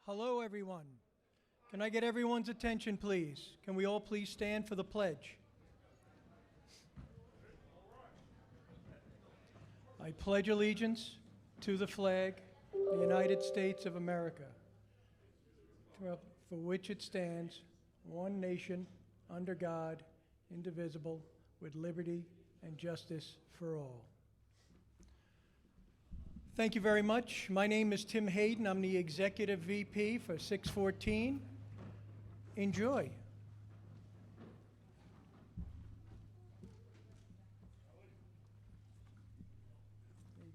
Hello, everyone. Can I get everyone's attention, please? Can we all please stand for the pledge? I pledge allegiance to the flag of the United States of America, for which it stands, one nation, under God, indivisible, with liberty and justice for all. Thank you very much. My name is Tim Hayden. I'm the Executive VP for 614. Enjoy. There you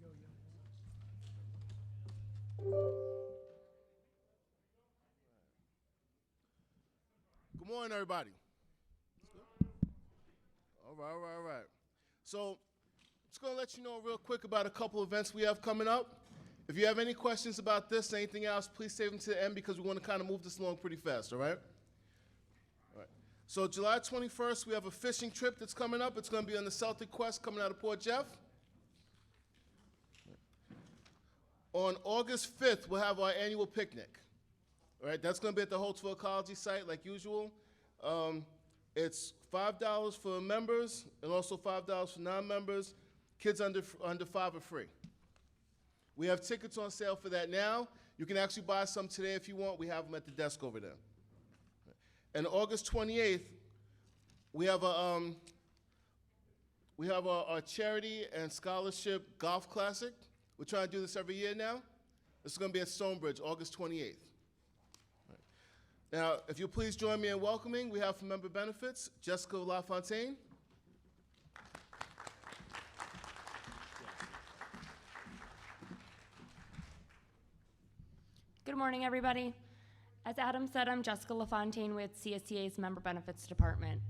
go, Good morning, everybody. All right. So, just going to let you know real quick about a couple events we have coming up. If you have any questions about this or anything else, please save them to the end because we want to kind of move this along pretty fast, all right? All right. So, July 21st, we have a fishing trip that's coming up. It's going to be on the Celtic Quest coming out of Port Jeff. On August 5th, we'll have our annual picnic. All right, that's going to be at the Holtzville Ecology site like usual. It's $5 for members and also $5 for non-members. Kids under 5 are free. We have tickets on sale for that now. You can actually buy some today if you want. We have them at the desk over there. And August 28th, we have our charity and scholarship golf classic. We're trying to do this every year now. This is going to be at Stonebridge, August 28th. Now, if you'll please join me in welcoming, we have for member benefits, Jessica LaFontaine. Good morning, everybody. As Adam said, I'm Jessica LaFontaine with CSEA's Member Benefits Department.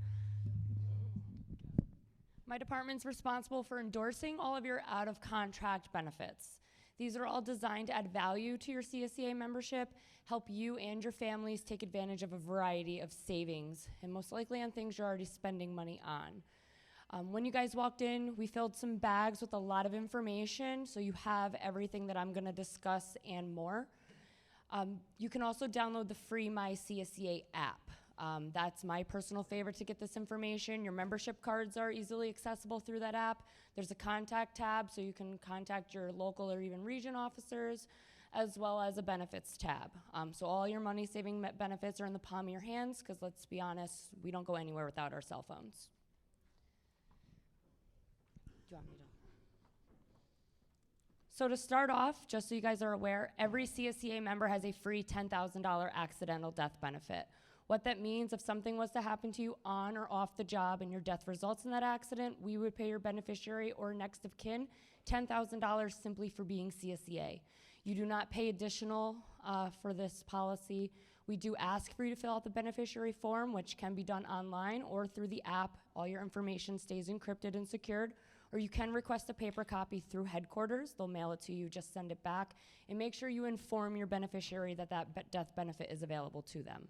My department's responsible for endorsing all of your out-of-contract benefits. These are all designed to add value to your CSEA membership, help you and your families take advantage of a variety of savings, and most likely on things you're already spending money on. When you guys walked in, we filled some bags with a lot of information, so you have everything that I'm gonna discuss and more. You can also download the free My CSEA app. That's my personal favorite to get this information. Your membership cards are easily accessible through that app. There's a contact tab, so you can contact your local or even region officers, as well as a benefits tab. So all your money-saving benefits are in the palm of your hands, because let's be honest, we don't go anywhere without our cell phones. Do you want me to? So to start off, just so you guys are aware, every CSEA member has a free $10,000 accidental death benefit. What that means, if something was to happen to you on or off the job and your death results in that accident, we would pay your beneficiary or next of kin $10,000 simply for being CSEA. You do not pay additional for this policy. We do ask for you to fill out the beneficiary form, which can be done online or through the app. All your information stays encrypted and secured. Or you can request a paper copy through headquarters. They'll mail it to you, just send it back. And make sure you inform your beneficiary that that death benefit is available to them.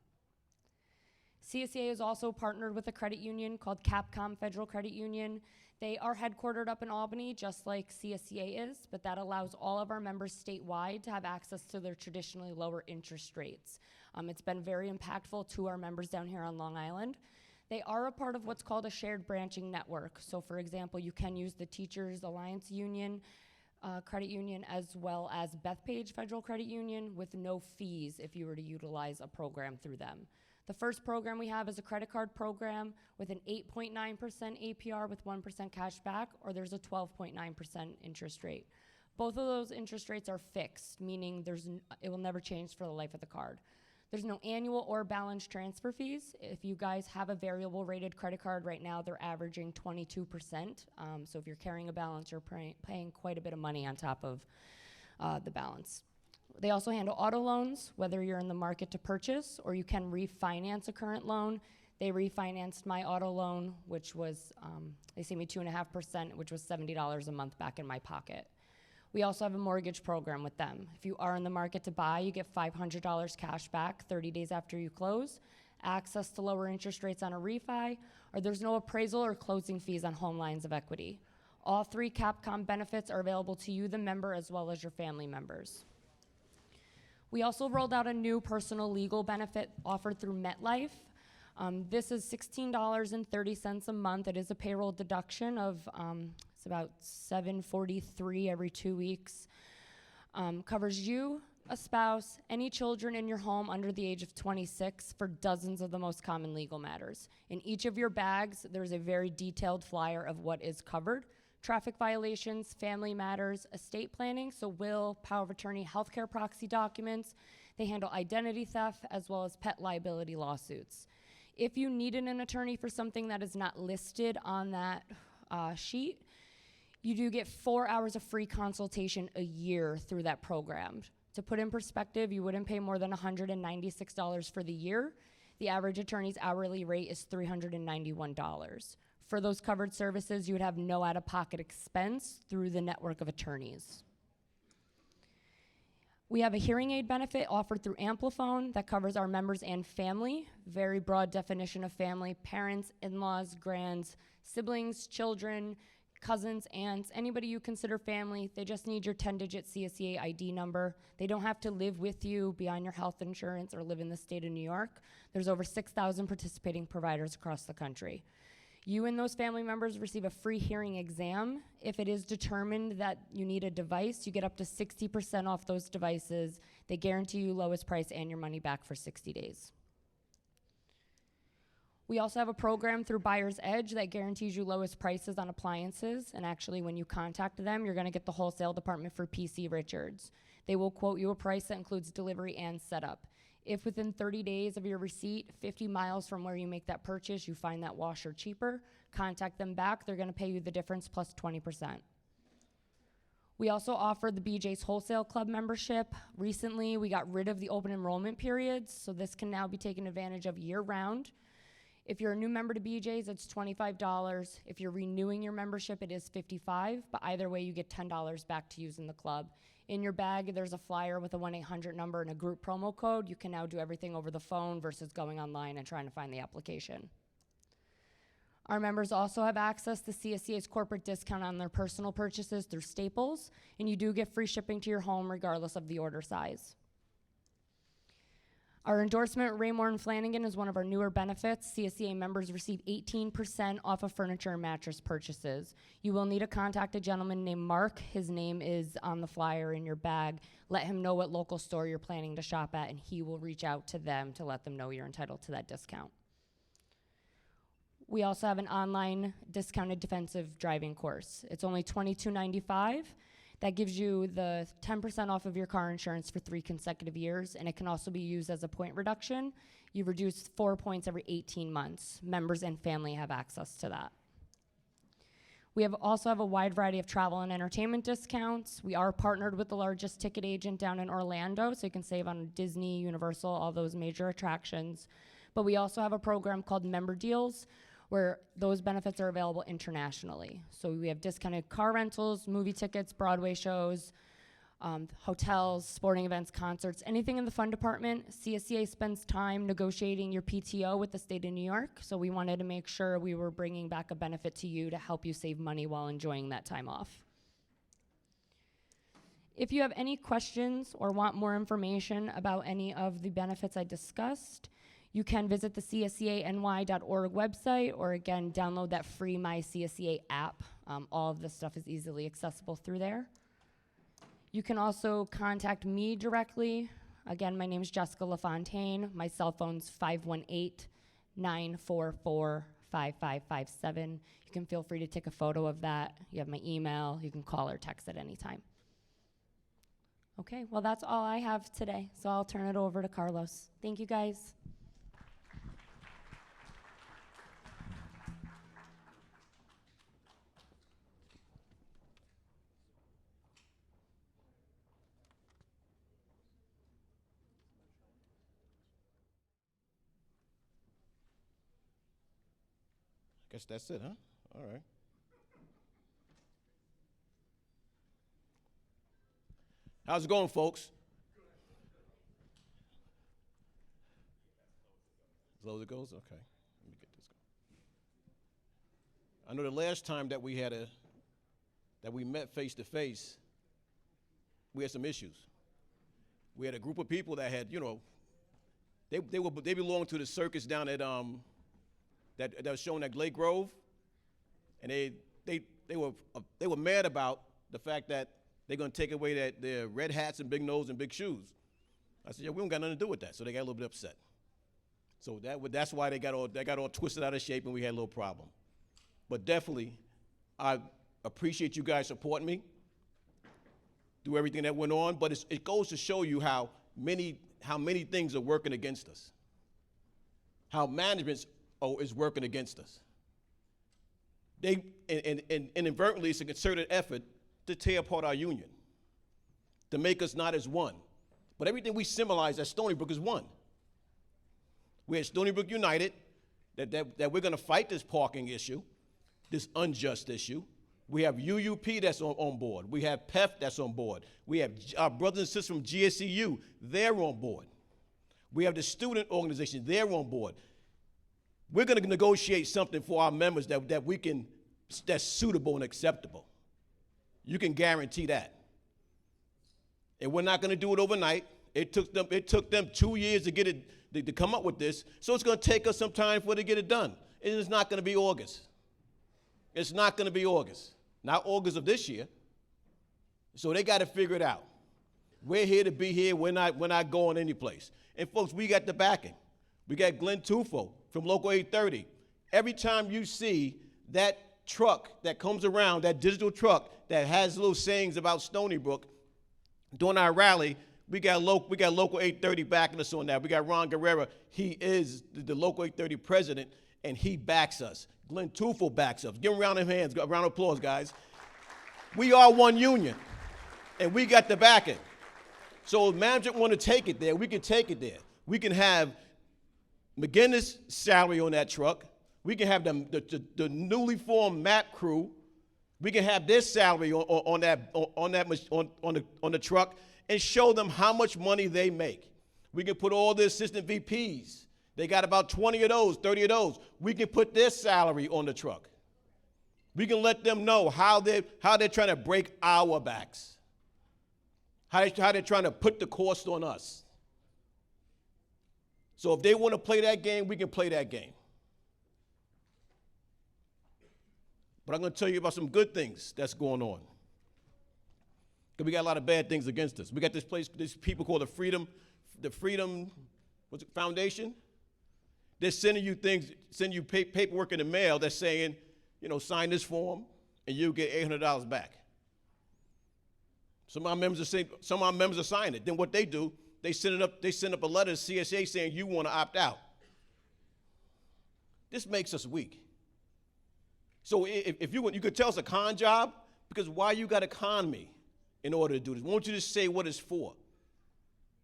CSEA is also partnered with a credit union called Capcom Federal Credit Union. They are headquartered up in Albany, just like CSEA is, but that allows all of our members statewide to have access to their traditionally lower interest rates. It's been very impactful to our members down here on Long Island. They are a part of what's called a shared branching network. So for example, you can use the Teachers Alliance Union, Credit Union, as well as Bethpage Federal Credit Union with no fees if you were to utilize a program through them. The first program we have is a credit card program with an 8.9% APR with 1% cash back, or there's a 12.9% interest rate. Both of those interest rates are fixed, meaning it will never change for the life of the card. There's no annual or balance transfer fees. If you guys have a variable rated credit card right now, they're averaging 22%. So if you're carrying a balance, you're paying quite a bit of money on top of the balance. They also handle auto loans, whether you're in the market to purchase or you can refinance a current loan. They refinanced my auto loan, which was, they saved me 2.5%, which was $70 a month back in my pocket. We also have a mortgage program with them. If you are in the market to buy, you get $500 cash back 30 days after you close, access to lower interest rates on a refi, or there's no appraisal or closing fees on home lines of equity. All three Capcom benefits are available to you, the member, as well as your family members. We also rolled out a new personal legal benefit offered through MetLife. This is $16.30 a month. It is a payroll deduction of, it's about $743 every 2 weeks. Covers you, a spouse, any children in your home under the age of 26 for dozens of the most common legal matters. In each of your bags, there's a very detailed flyer of what is covered. Traffic violations, family matters, estate planning, so will, power of attorney, healthcare proxy documents. They handle identity theft as well as pet liability lawsuits. If you needed an attorney for something that is not listed on that sheet, you do get 4 hours of free consultation a year through that program. To put in perspective, you wouldn't pay more than $196 for the year. The average attorney's hourly rate is $391. For those covered services, you would have no out-of-pocket expense through the network of attorneys. We have a hearing aid benefit offered through Amplifone that covers our members and family. Very broad definition of family: parents, in-laws, grands, siblings, children, cousins, aunts, anybody you consider family. They just need your 10-digit CSEA ID number. They don't have to live with you, be on your health insurance, or live in the state of New York. There's over 6,000 participating providers across the country. You and those family members receive a free hearing exam. If it is determined that you need a device, you get up to 60% off those devices. They guarantee you lowest price and your money back for 60 days. We also have a program through Buyer's Edge that guarantees you lowest prices on appliances. And actually, when you contact them, you're going to get the wholesale department for PC Richards. They will quote you a price that includes delivery and setup. If within 30 days of your receipt, 50 miles from where you make that purchase, you find that washer cheaper, contact them back. They're going to pay you the difference plus 20%. We also offer the BJ's Wholesale Club membership. Recently, we got rid of the open enrollment periods, so this can now be taken advantage of year-round. If you're a new member to BJ's, it's $25. If you're renewing your membership, it is $55, but either way, you get $10 back to use in the club. In your bag, there's a flyer with a 1-800 number and a group promo code. You can now do everything over the phone versus going online and trying to find the application. Our members also have access to CSEA's corporate discount on their personal purchases through Staples, and you do get free shipping to your home regardless of the order size. Our endorsement, Raymore and Flanagan, is one of our newer benefits. CSEA members receive 18% off of furniture and mattress purchases. You will need to contact a gentleman named Mark. His name is on the flyer in your bag. Let him know what local store you're planning to shop at, and he will reach out to them to let them know you're entitled to that discount. We also have an online discounted defensive driving course. It's only $22.95. That gives you the 10% off of your car insurance for 3 consecutive years, and it can also be used as a point reduction. You reduce 4 points every 18 months. Members and family have access to that. We also have a wide variety of travel and entertainment discounts. We are partnered with the largest ticket agent down in Orlando, so you can save on Disney, Universal, all those major attractions. But we also have a program called Member Deals, where those benefits are available internationally. So we have discounted car rentals, movie tickets, Broadway shows, hotels, sporting events, concerts, anything in the fun department. CSEA spends time negotiating your PTO with the state of New York, so we wanted to make sure we were bringing back a benefit to you to help you save money while enjoying that time off. If you have any questions or want more information about any of the benefits I discussed, you can visit the CSEANY.org website, or again, download that free My CSEA app. All of this stuff is easily accessible through there. You can also contact me directly. Again, my name is Jessica LaFontaine. My cell phone's 518-944-5557. You can feel free to take a photo of that. You have my email. You can call or text at any time. Okay, well, that's all I have today, so I'll turn it over to Carlos. Thank you, guys. Guess that's it, huh? All right. How's it going, folks? As low as it goes? Okay. Let me get this going. I know the last time that we met face to face, we had some issues. We had a group of people that had, they belonged to the circus down at that was shown at Glade Grove, and they were mad about the fact that they're going to take away their red hats and big nose and big shoes. I said, yeah, we don't got nothing to do with that. So they got a little bit upset. So that's why they got all twisted out of shape, and we had a little problem. But definitely, I appreciate you guys supporting me through everything that went on. But it goes to show you how many things are working against us, how management is working against us. And inadvertently, it's a concerted effort to tear apart our union, to make us not as one. But everything we symbolize at Stony Brook is one. We're at Stony Brook United, that we're going to fight this parking issue, this unjust issue. We have UUP that's on board. We have PEF that's on board. We have our brothers and sisters from GSEU, they're on board. We have the student organization, they're on board. We're going to negotiate something for our members that's suitable and acceptable. You can guarantee that. And we're not going to do it overnight. It took them 2 years to get it, to come up with this. So it's going to take us some time for it to get it done. And it's not going to be August. It's not going to be August. Not August of this year. So they got to figure it out. We're here to be here. We're not going anyplace. And folks, we got the backing. We got Glenn Tufo from Local 830. Every time you see that truck that comes around, that digital truck that has little sayings about Stony Brook, during our rally, we got Local 830 backing us on that. We got Ron Guerrera. He is the Local 830 president, and he backs us. Glenn Tufo backs us. Give him a round of hands, a round of applause, guys. We are one union, and we got the backing. So if management want to take it there, we can take it there. We can have McGinnis' salary on that truck. We can have the newly formed MAP crew. We can have their salary on the truck and show them how much money they make. We can put all the assistant VPs. They got about 20 of those, 30 of those. We can put their salary on the truck. We can let them know how they're trying to break our backs, how they're trying to put the cost on us. So if they want to play that game, we can play that game. But I'm going to tell you about some good things that's going on. Because we got a lot of bad things against us. We got these people called the Freedom Foundation. They're sending you paperwork in the mail that's saying, sign this form and you'll get $800 back. Some of our members are signing it. Then what they do, they send up a letter to CSEA saying you want to opt out. This makes us weak. So if you could tell us a con job, because why you got to con me in order to do this? Won't you just say what it's for?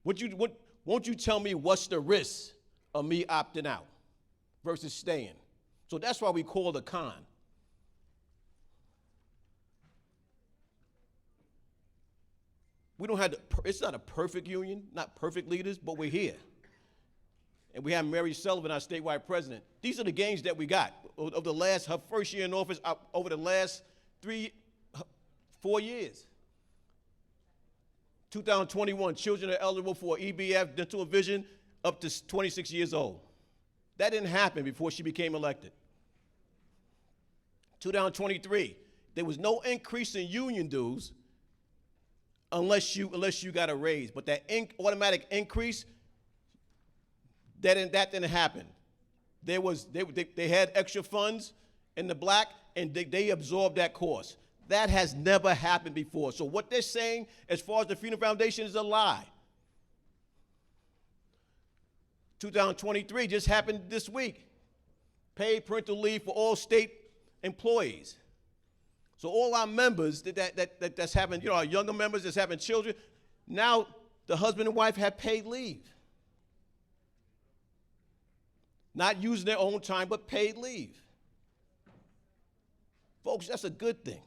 Won't you tell me what's the risk of me opting out versus staying? So that's why we call it a con. We don't have it's not a perfect union, not perfect leaders, but we're here. And we have Mary Sullivan, our statewide president. These are the gains that we got of her first year in office, over the last 4 years. 2021, children are eligible for EBF, dental and vision, up to 26 years old. That didn't happen before she became elected. 2023, there was no increase in union dues unless you got a raise. But that automatic increase, that didn't happen. They had extra funds in the black, and they absorbed that cost. That has never happened before. So what they're saying as far as the Freedom Foundation is a lie. 2023 just happened this week. Paid parental leave for all state employees. So all our members that's having, our younger members that's having children, now the husband and wife have paid leave. Not using their own time, but paid leave. Folks, that's a good thing.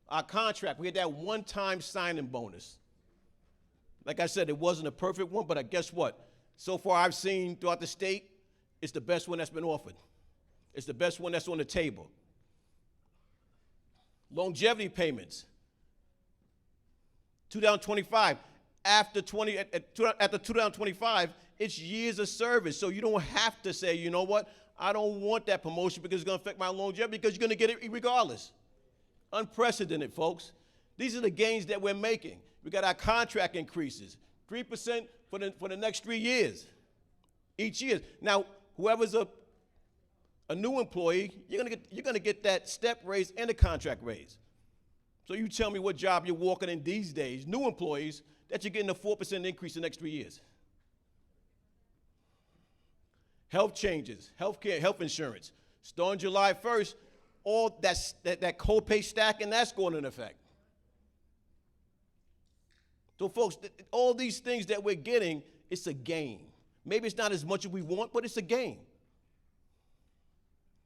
Our contract, we had that one-time signing bonus. Like I said, it wasn't a perfect one, but guess what? So far I've seen throughout the state, it's the best one that's been offered. It's the best one that's on the table. Longevity payments. 2025, after 2025, it's years of service. So you don't have to say, you know what, I don't want that promotion because it's going to affect my longevity, because you're going to get it regardless. Unprecedented, folks. These are the gains that we're making. We got our contract increases, 3% for the next 3 years, each year. Now, whoever's a new employee, you're gonna get that step raise and a contract raise. So you tell me what job you're walking in these days, new employees, that you're getting a 4% increase in the next 3 years. Health changes, healthcare, health insurance. Starting July 1st, all that co-pay stacking, that's going into effect. So folks, all these things that we're getting, it's a gain. Maybe it's not as much as we want, but it's a gain.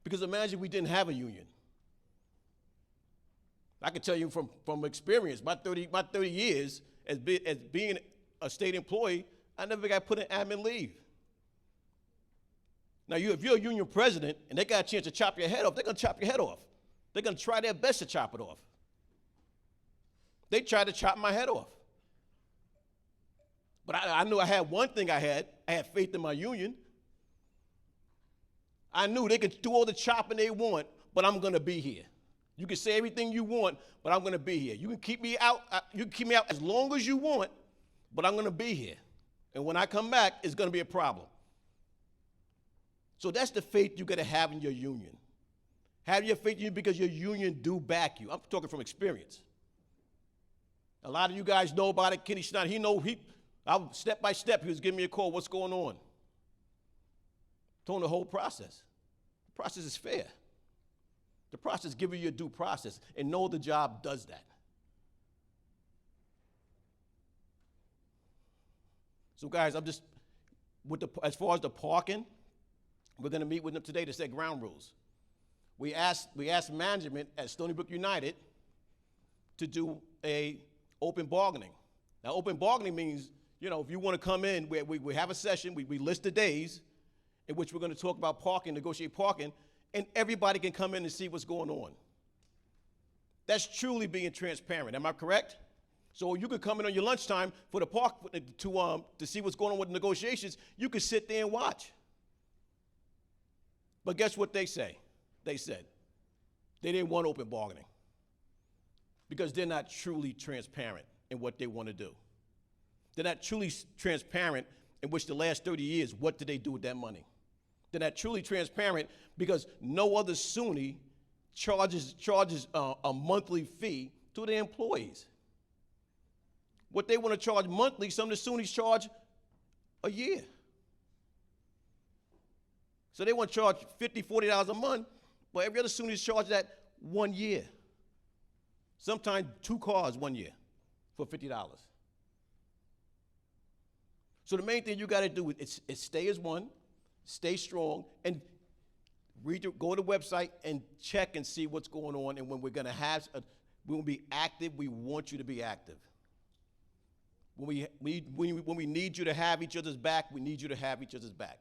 Because imagine we didn't have a union. I can tell you from experience, my 30 years as being a state employee, I never got put in admin leave. Now, if you're a union president and they got a chance to chop your head off, they're going to chop your head off. They're going to try their best to chop it off. They tried to chop my head off. But I knew I had one thing I had faith in my union. I knew they could do all the chopping they want, but I'm going to be here. You can say everything you want, but I'm going to be here. You can keep me out. You can keep me out as long as you want, but I'm going to be here. And when I come back, it's going to be a problem. So that's the faith you got to have in your union. Have your faith in you because your union do back you. I'm talking from experience. A lot of you guys know about it. Kenny Schneider, step by step, he was giving me a call. What's going on? Told him the whole process. The process is fair. The process is giving you a due process, and know the job does that. So guys, as far as the parking, we're going to meet with them today to set ground rules. We asked management at Stony Brook United to do a open bargaining. Now, open bargaining means, if you want to come in, we have a session, we list the days in which we're going to talk about parking, negotiate parking, and everybody can come in and see what's going on. That's truly being transparent. Am I correct? So you could come in on your lunchtime for the park to see what's going on with the negotiations. You could sit there and watch. But guess what they say? They said they didn't want open bargaining because they're not truly transparent in what they want to do. They're not truly transparent in which the last 30 years, what did they do with that money? They're not truly transparent because no other SUNY charges a monthly fee to their employees. What they want to charge monthly, some of the SUNYs charge a year. So they want to charge $50, $40 a month, but every other SUNYs charge that 1 year. Sometimes 2 cars 1 year for $50. So the main thing you got to do is stay as one, stay strong, and go to the website and check and see what's going on. And when we're going to be active, we want you to be active. When we need you to have each other's back, we need you to have each other's back.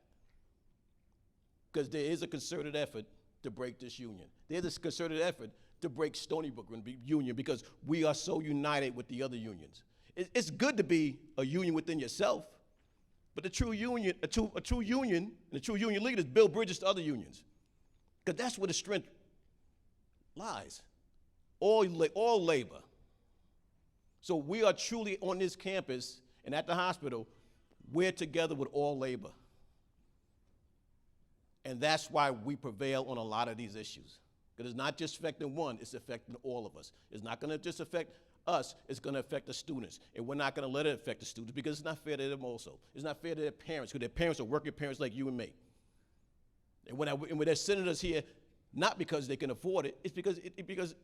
Because there is a concerted effort to break this union. There's a concerted effort to break Stony Brook union because we are so united with the other unions. It's good to be a union within yourself, but a true union and a true union leaders build bridges to other unions. Because that's where the strength lies. All labor. So we are truly on this campus and at the hospital, we're together with all labor. And that's why we prevail on a lot of these issues. Because it's not just affecting one, it's affecting all of us. It's not going to just affect us, it's going to affect the students. And we're not going to let it affect the students because it's not fair to them also. It's not fair to their parents because their parents are working parents like you and me. And when they're sending us here, not because they can afford it, it's because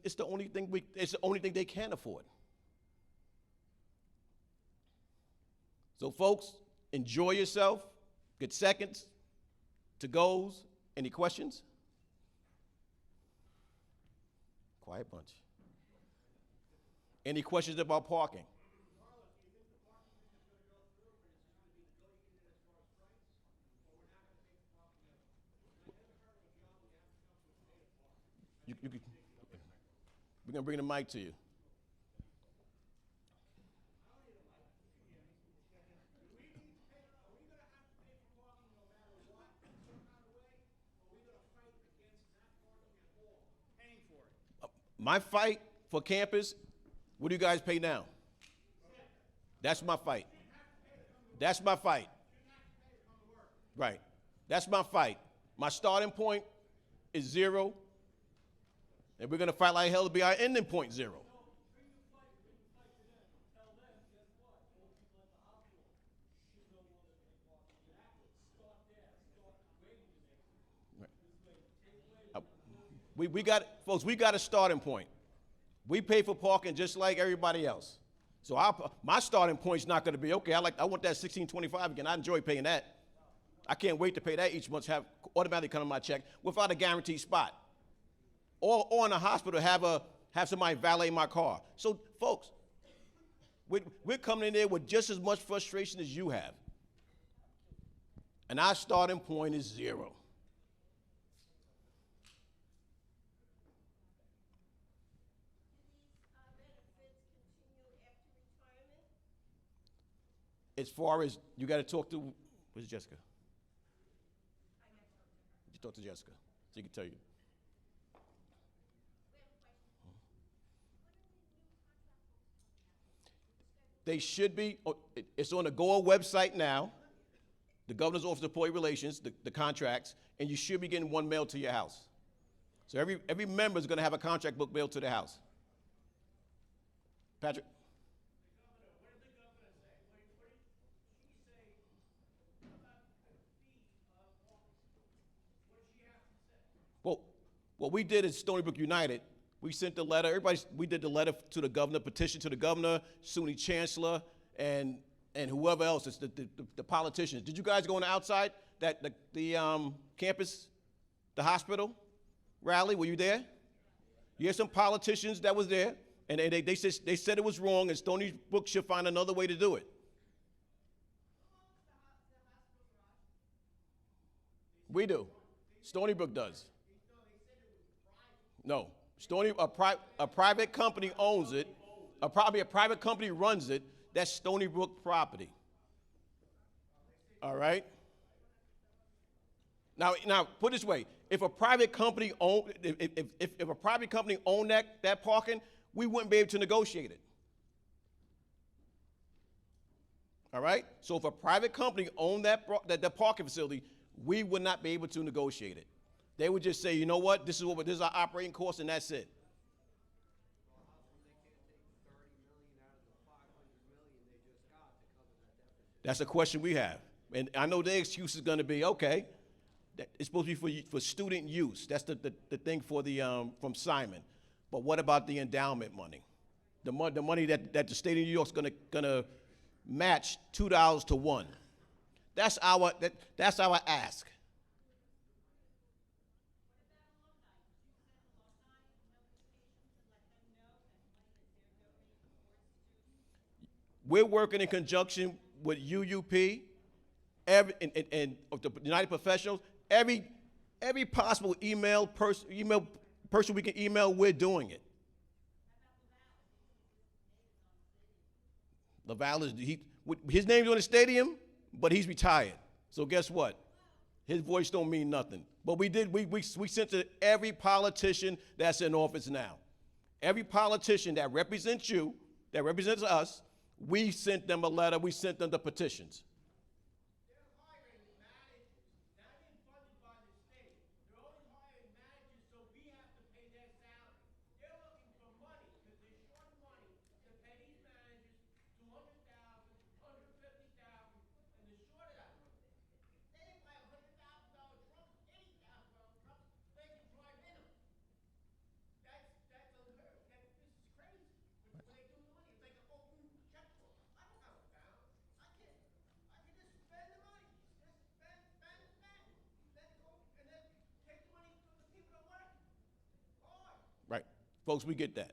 it's the only thing they can afford. So folks, enjoy yourself, get seconds, to goes. Any questions? Quiet bunch. Any questions about parking? We're going to bring the mic to you. My fight for campus, what do you guys pay now? That's my fight. That's my fight. Right. That's my fight. My starting point is 0, and we're going to fight like hell to be our ending point 0. We got, folks, we got a starting point. We pay for parking just like everybody else. So my starting point's not going to be, okay, I want that $16.25 again. I enjoy paying that. I can't wait to pay that each month, have automatically come in my check without a guaranteed spot. Or in a hospital, have somebody valet my car. So, folks, we're coming in there with just as much frustration as you have. And our starting point is 0. As far as, you got to talk to, where's Jessica? You talk to Jessica, she can tell you. They should be, it's on the GOA website now, the Governor's Office of Employee Relations, the contracts, and you should be getting one mailed to your house. So every member is going to have a contract book mailed to their house. Patrick? Well, what we did is Stony Brook United. We sent the letter. We did the letter to the governor, petition to the governor, SUNY chancellor, and whoever else. It's the politicians. Did you guys go on the outside? The campus, the hospital rally? Were you there? You had some politicians that was there, and they said it was wrong, and Stony Brook should find another way to do it. We do. Stony Brook does. No, a private company owns it. A private company runs it. That's Stony Brook property. All right. Now, put it this way: if a private company owned that parking, we wouldn't be able to negotiate it. All right. So if a private company owned that parking facility, we would not be able to negotiate it. They would just say, you know what, this is our operating cost, and that's it. That's a question we have. And I know their excuse is going to be, okay, it's supposed to be for student use. That's the thing for from Simon. But what about the endowment money? The money that the state of New York is going to match $2 to 1. That's our ask. We're working in conjunction with UUP, and the United Professionals. Every possible email person we can email, we're doing it. Laval his name's on the stadium, but he's retired. So guess what? His voice don't mean nothing. But we sent to every politician that's in office now. Every politician that represents you, that represents us, we sent them a letter, we sent them the petitions. They're hiring managers, not being funded by the state. They're only hiring managers, so we have to pay their salary. They're looking for money because they're short money to pay these managers $200,000, $150,000, and they're short of that money. They didn't buy $100,000 trucks, $80,000 trucks. They can drive in them. That's unheard of. This is crazy. When they do the money, it's like an open checkbook. I don't have a balance. I can just spend the money. Just spend. Then go and then take the money from the people that work hard. Right. Folks, we get that.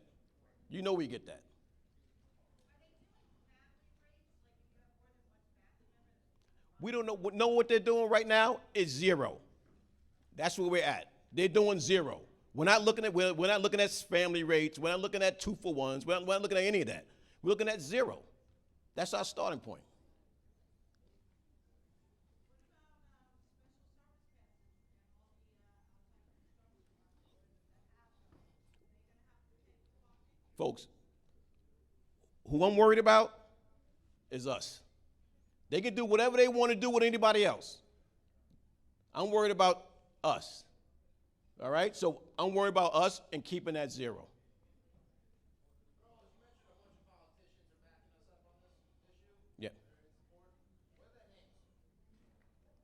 You know we get that. We don't know what they're doing right now is 0. That's where we're at. They're doing 0. We're not looking at family rates. We're not looking at 2-for-1s. We're not looking at any of that. We're looking at 0. That's our starting point. folks, who I'm worried about is us. They can do whatever they want to do with anybody else. I'm worried about us. All right? So I'm worried about us and keeping that zero. Yeah.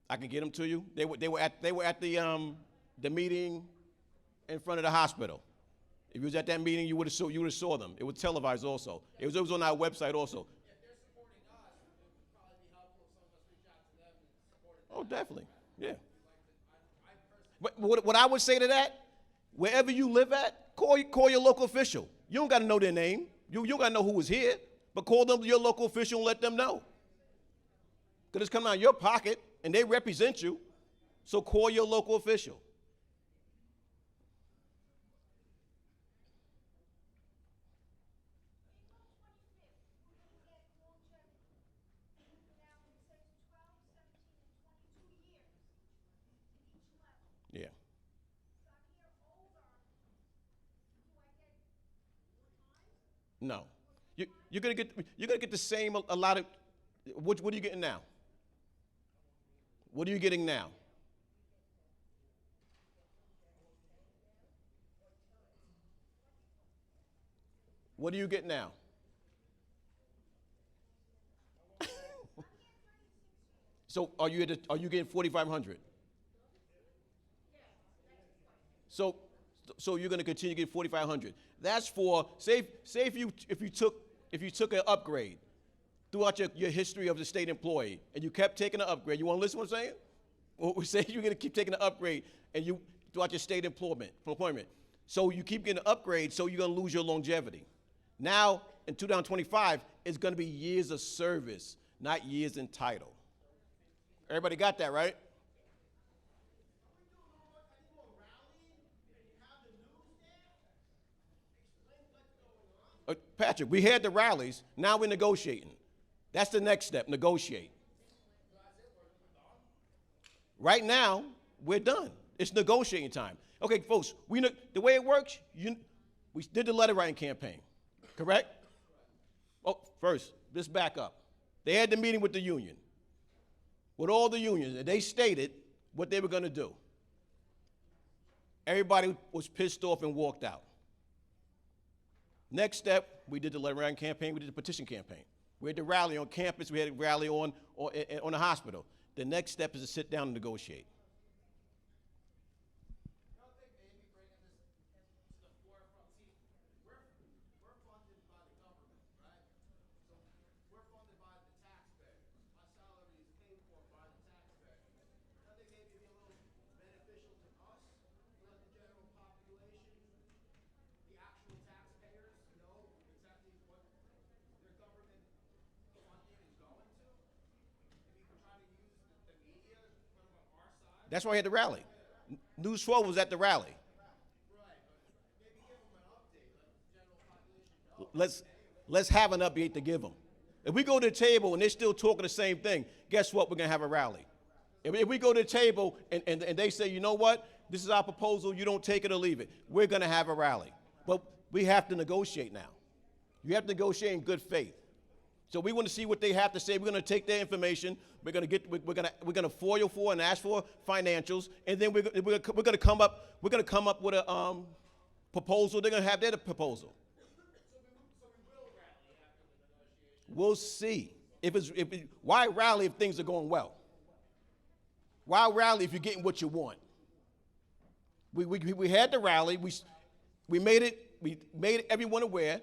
I can get them to you. They were at the meeting in front of the hospital. If you was at that meeting, you would have saw them. It was televised also. It was on our website also. Oh, definitely. Yeah. But what I would say to that, wherever you live at, call your local official. You don't got to know their name. You got to know who was here, but call them your local official and let them know. Because it's coming out of your pocket, and they represent you, so call your local official. Yeah. No. You're gonna get the same a lot of. What are you getting now? What are you getting now? What do you get now? So are you getting 4,500? So you're going to continue to get 4,500. That's for say if you took an upgrade throughout your history of the state employee and you kept taking an upgrade. You want to listen to what I'm saying? Well, we say you're going to keep taking an upgrade and you throughout your state employment. So you keep getting an upgrade, so you're going to lose your longevity. Now in 2025, it's going to be years of service, not years in title. Everybody got that, right? Patrick, we had the rallies. Now we're negotiating. That's the next step, negotiate. Right now, we're done. It's negotiating time. Okay, folks, the way it works, we did the letter writing campaign, correct? Oh, first, let's back up. They had the meeting with the union, with all the unions, and they stated what they were going to do. Everybody was pissed off and walked out. Next step, we did the letter writing campaign, we did the petition campaign. We had the rally on campus, we had a rally on the hospital. The next step is to sit down and negotiate. That's why I had the rally. News 12 was at the rally. Let's have an update to give them. If we go to the table and they're still talking the same thing, guess what? We're going to have a rally. If we go to the table and they say, you know what? This is our proposal. You don't take it or leave it. We're going to have a rally. But we have to negotiate now. You have to negotiate in good faith. So we want to see what they have to say. We're going to take their information. We're going to FOIL for and ask for financials, and then we're going to come up with a proposal. They're going to have their proposal. We'll see. Why rally if things are going well? Why rally if you're getting what you want? We had the rally. We made everyone aware,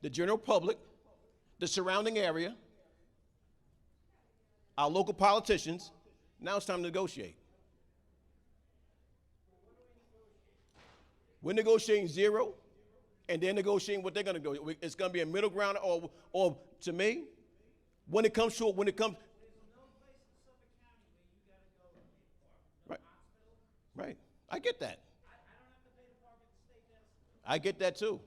the general public, the surrounding area, our local politicians. Now it's time to negotiate. We're negotiating zero, and they're negotiating what they're going to do. It's going to be a middle ground, or to me, when it comes. Right. I get that. I get that too.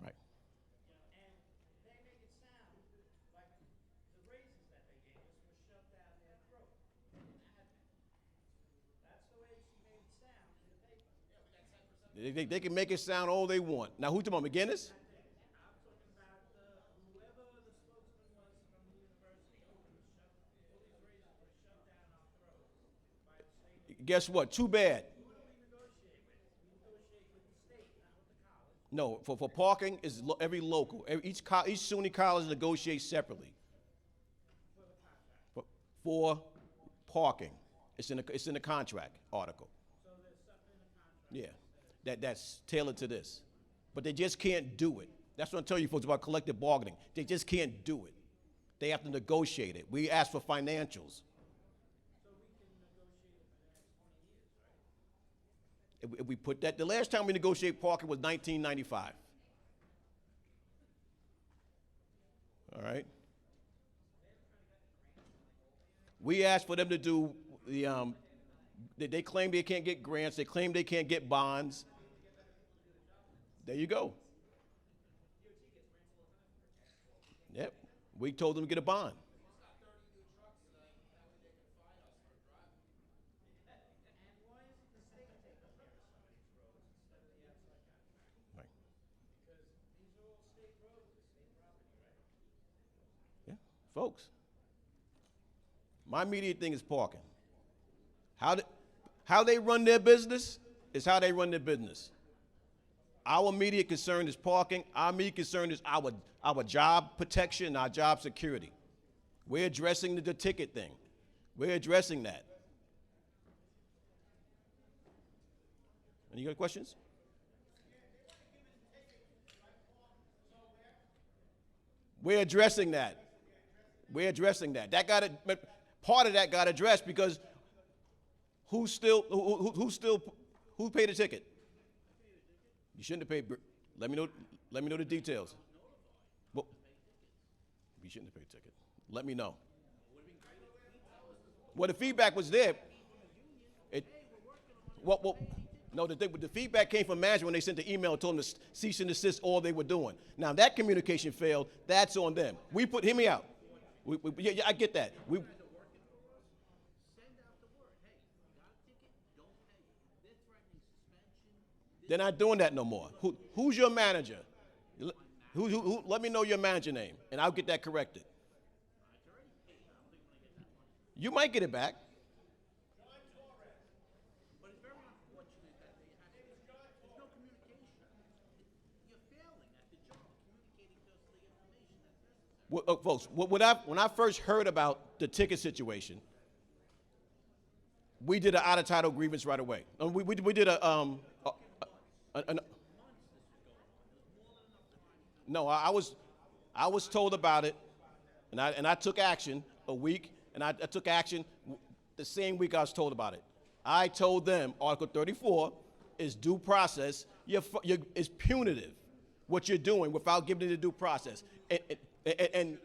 Right. They can make it sound all they want. Now, who's talking about, McGinnis? Guess what? Too bad. No, for parking is every local. Each SUNY college negotiates separately for parking. It's in the contract article. Yeah, that's tailored to this, but they just can't do it. That's what I'm telling you folks about collective bargaining. They just can't do it. They have to negotiate it. We ask for financials. If we put that, the last time we negotiated parking was 1995. All right. We asked for them to do the, they claim they can't get grants. They claim they can't get bonds. There you go. Yep. We told them to get a bond. Folks, my immediate thing is parking. How they run their business is how they run their business. Our immediate concern is parking. Our immediate concern is our job protection, our job security. We're addressing the ticket thing. We're addressing that. Any other questions? We're addressing that. We're addressing that. Part of that got addressed because who paid the ticket? You shouldn't have paid. Let me know the details. Well, you shouldn't have paid the ticket. Let me know. Well, the feedback was there. No, the feedback came from management when they sent the email and told them to cease and desist all they were doing. Now that communication failed. That's on them. Hear me out. Yeah, I get that. They're not doing that no more. Who's your manager? Let me know your manager name, and I'll get that corrected. You might get it back. Well, folks, when I first heard about the ticket situation, we did an out-of-title grievance right away. We did no, I was told about it, and I took action a week, and I took action the same week I was told about it. I told them Article 34 is due process. It's punitive what you're doing without giving it a due process. And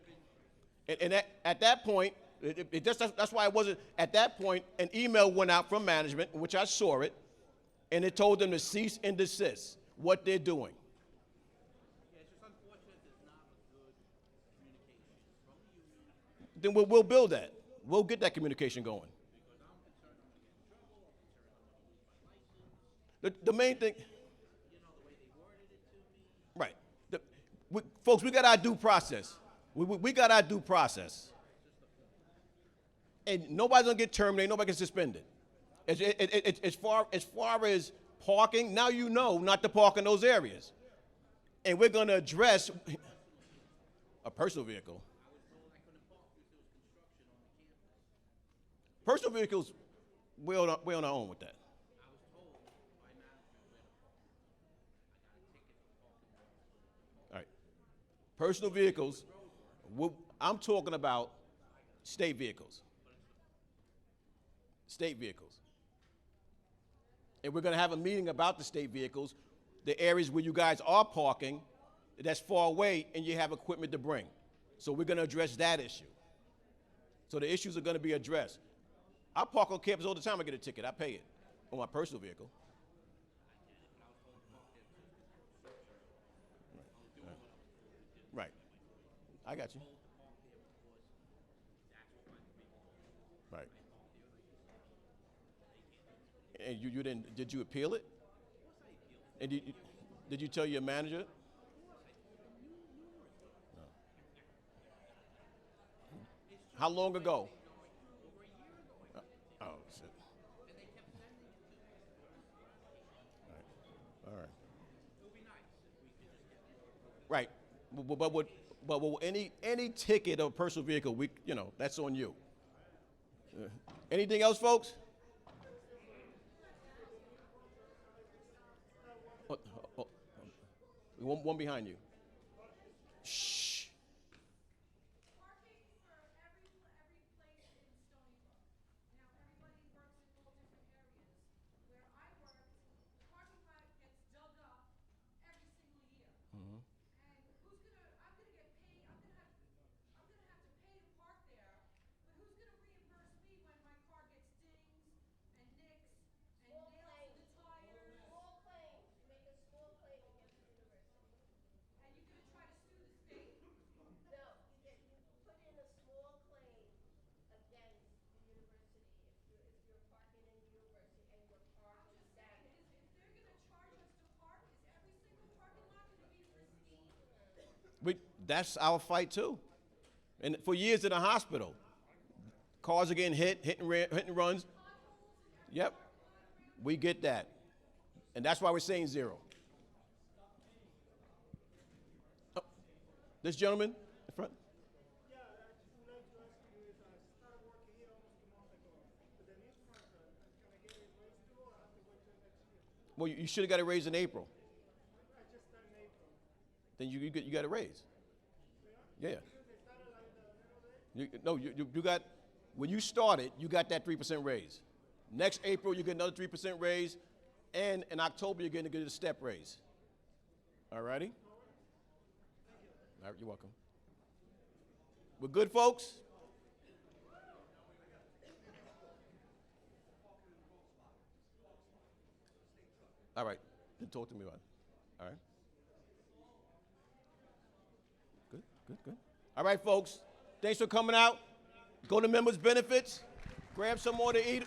at that point, that's why it wasn't, at that point, an email went out from management, which I saw it, and it told them to cease and desist what they're doing. Yeah, it's just unfortunate there's not a good communication from the union. Then we'll build that. We'll get that communication going. Because I'm concerned I'm going to get in trouble, I'm concerned I'm going to lose my license. The main thing, You know, the way they worded it to me. right. Folks, we got our due process. We got our due process. And nobody's going to get terminated. Nobody gets suspended. As far as parking, now you know not to park in those areas. And we're going to address a personal vehicle. I was told I couldn't park because there was construction on the campus. Personal vehicles, we're on our own with that. I was told by management where to park. I got a ticket for parking. All right. Personal vehicles, I'm talking about state vehicles. State vehicles. And we're going to have a meeting about the state vehicles, the areas where you guys are parking that's far away and you have equipment to bring. So we're going to address that issue. So the issues are going to be addressed. I park on campus all the time. I get a ticket. I pay it on my personal vehicle. Right. I got you. Right. And you didn't, did you appeal it? And did you tell your manager? No. How long ago? Oh, shit. All right. Right. But with any ticket of a personal vehicle, that's on you. Anything else, folks? One behind you. Shh. Parking for every place in Stony Brook. Now, everybody works in all different areas. Where I work, the parking lot gets dug up every single year. And I'm gonna get paid, I'm gonna have to pay to park there, but who's gonna reimburse me when my car gets dings and nicks and nails in the tires? Small claim, you make a small claim against the university. And you're gonna try to sue the state? No, you put in a small claim against the university if you're parking in the university and your car I'm goes just saying, damaged. if they're gonna charge us to park, is every single parking lot gonna be pristine? That's our fight too. And for years in the hospital, cars are getting hit and runs. Yep, we get that, and that's why we're saying zero. Oh, this gentleman in front. Yeah, I'd like to ask you is, I started working here almost a month ago. But the new contract, can I get a raise too, or I have to wait till next year? Well, you should have got a raise in April. I just started in April. Then you got a raise. Yeah. They started like the middle day? You got, when you started, you got that 3% raise. Next April, you get another 3% raise, and in October, you're going to get a step raise. All righty? All right, you're welcome. We're good, folks? All right, then talk to me about it. All right. Good. All right, folks. Thanks for coming out. Go to members' benefits. Grab some more to eat.